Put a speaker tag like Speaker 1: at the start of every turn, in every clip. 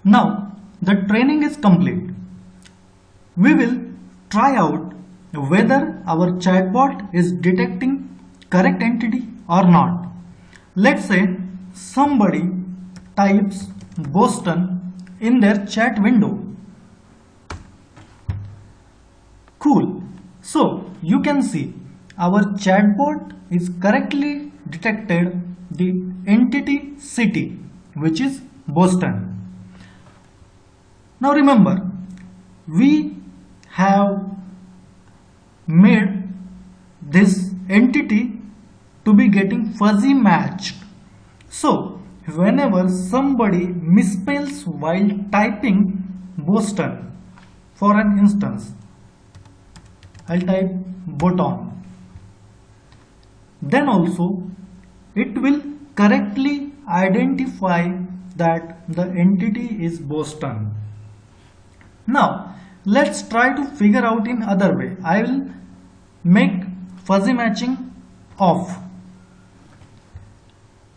Speaker 1: Now the training is complete. We will try out whether our chatbot is detecting correct entity or not. Let's say somebody types Boston in their chat window. Cool. So you can see our chatbot is correctly detected the entity city, which is Boston. Now remember, we have made this entity to be getting fuzzy matched. So whenever somebody misspells while typing Boston, for an instance, I'll type Boton, then also it will correctly identify that the entity is Boston. Now let's try to figure out in other way. I will make fuzzy matching off.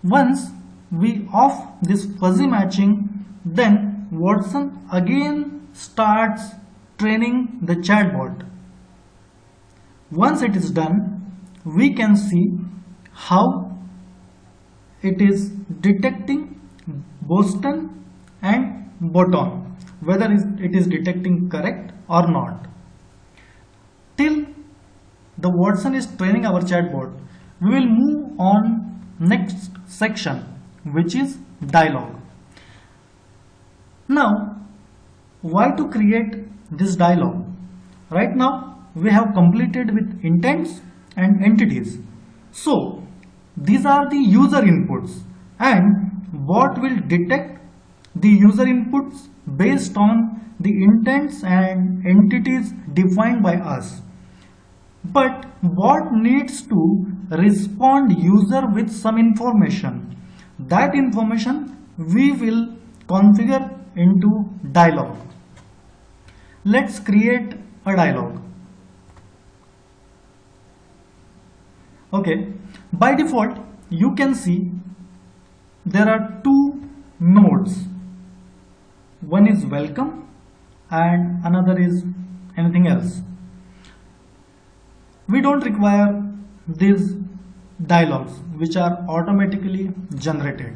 Speaker 1: Once we off this fuzzy matching, then Watson again starts training the chatbot. Once it is done, we can see how it is detecting Boston and Boton, whether it is detecting correct or not. Till the Watson is training our chatbot, we will move on next section, which is dialogue. Now, why to create this dialogue? Right now we have completed with intents and entities. So these are the user inputs, and bot will detect the user inputs based on the intents and entities defined by us. But bot needs to respond user with some information. That information we will configure into dialogue. Let's create a dialogue. Okay, by default you can see there are two nodes. One is welcome and another is anything else. We don't require these dialogues which are automatically generated.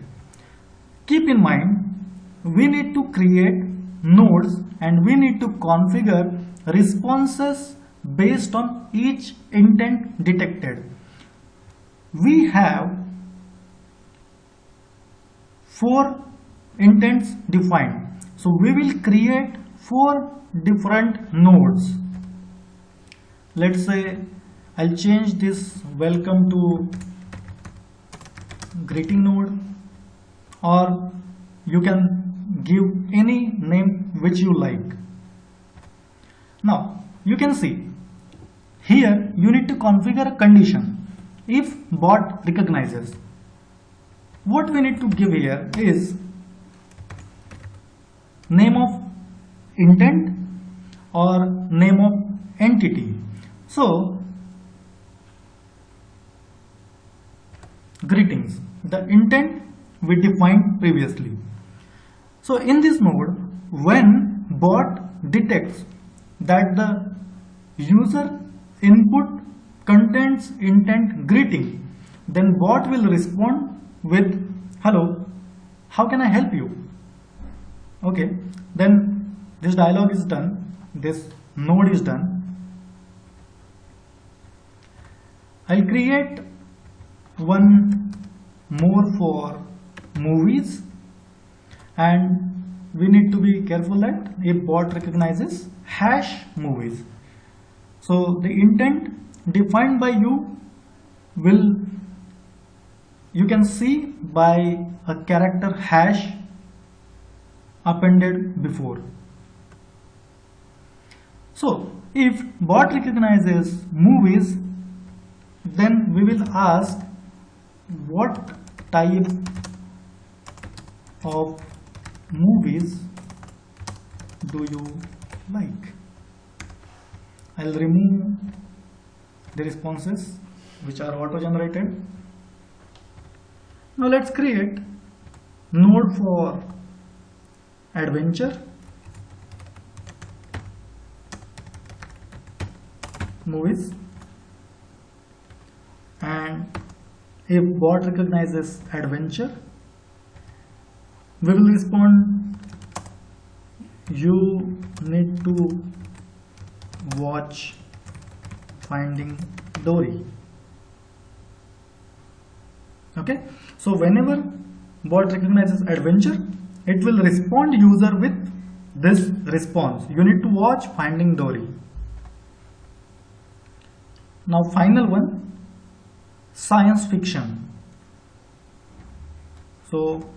Speaker 1: Keep in mind, we need to create nodes and we need to configure responses based on each intent detected. We have 4 intents defined. So we will create 4 different nodes. Let's say I'll change this welcome to greeting node, or you can give any name which you like. Now you can see here you need to configure a condition. If bot recognizes, what we need to give here is name of intent or name of entity. So greetings, the intent we defined previously. So in this node, when bot detects that the user input contains intent greeting, then bot will respond with hello, how can I help you? Okay, then this dialogue is done, this node is done. I'll create one more for movies, and we need to be careful that if bot recognizes hash movies. So the intent defined by you can see by a character hash appended before. So if bot recognizes movies, then we will ask what type of movies do you like. I'll remove the responses which are auto generated. Now let's create node for adventure, movies, and if bot recognizes adventure, we will respond, you need to watch Finding Dory. Okay, so whenever bot recognizes adventure, it will respond user with this response, you need to watch Finding Dory. Now final one, science fiction. So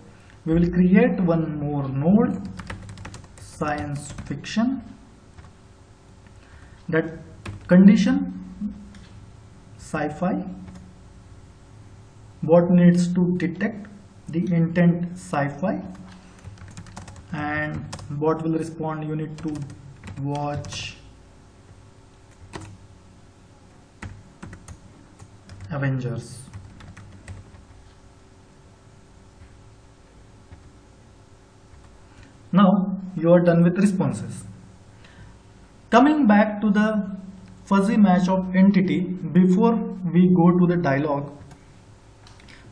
Speaker 1: we will create one more node, science fiction, that condition sci-fi. Bot needs to detect the intent sci-fi, and bot will respond, you need to watch Avengers. Now you are done with responses. Coming back to the fuzzy match of entity before we go to the dialogue.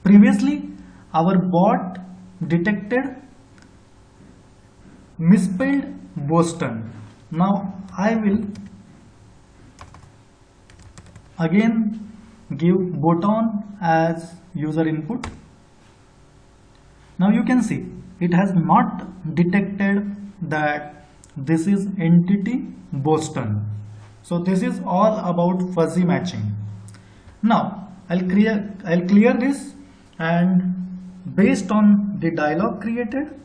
Speaker 1: Previously our bot detected misspelled Boston. Now I will again give Boton as user input. Now you can see it has not detected that this is entity Boston. So this is all about fuzzy matching. Now I'll clear this, and based on the dialog created,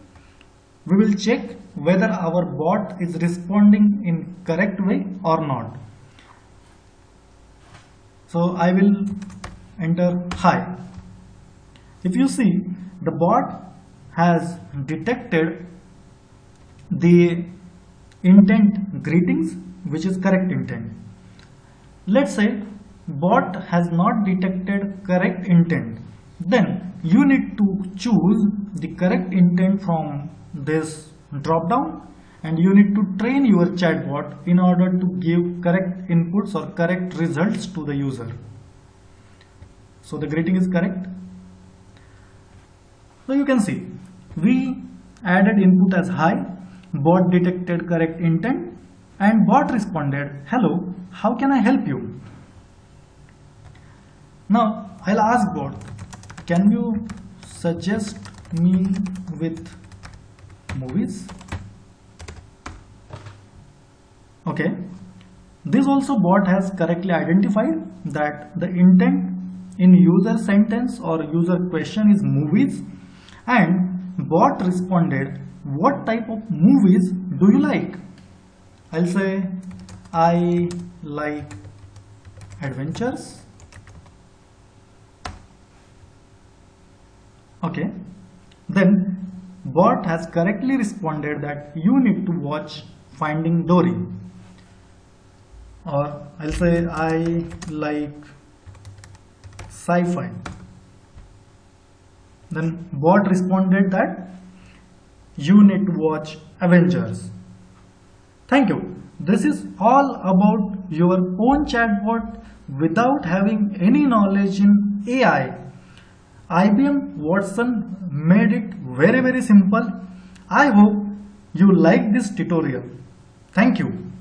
Speaker 1: we will check whether our bot is responding in correct way or not. So I will enter hi. If you see, the bot has detected the intent greetings, which is correct intent. Let's say bot has not detected correct intent, then you need to choose the correct intent from this drop down, and you need to train your chatbot in order to give correct inputs or correct results to the user. So the greeting is correct. So you can see we added input as hi, bot detected correct intent, and bot responded, hello, how can I help you? Now I'll ask bot, can you suggest me with movies? Okay, this also bot has correctly identified that the intent in user sentence or user question is movies, and bot responded, what type of movies do you like? I'll say I like adventures. Okay, then bot has correctly responded that you need to watch Finding Dory. Or I'll say I like sci-fi. Then bot responded that you need to watch Avengers. Thank you. This is all about your own chatbot without having any knowledge in AI. IBM Watson made it very simple. I hope you like this tutorial. Thank you.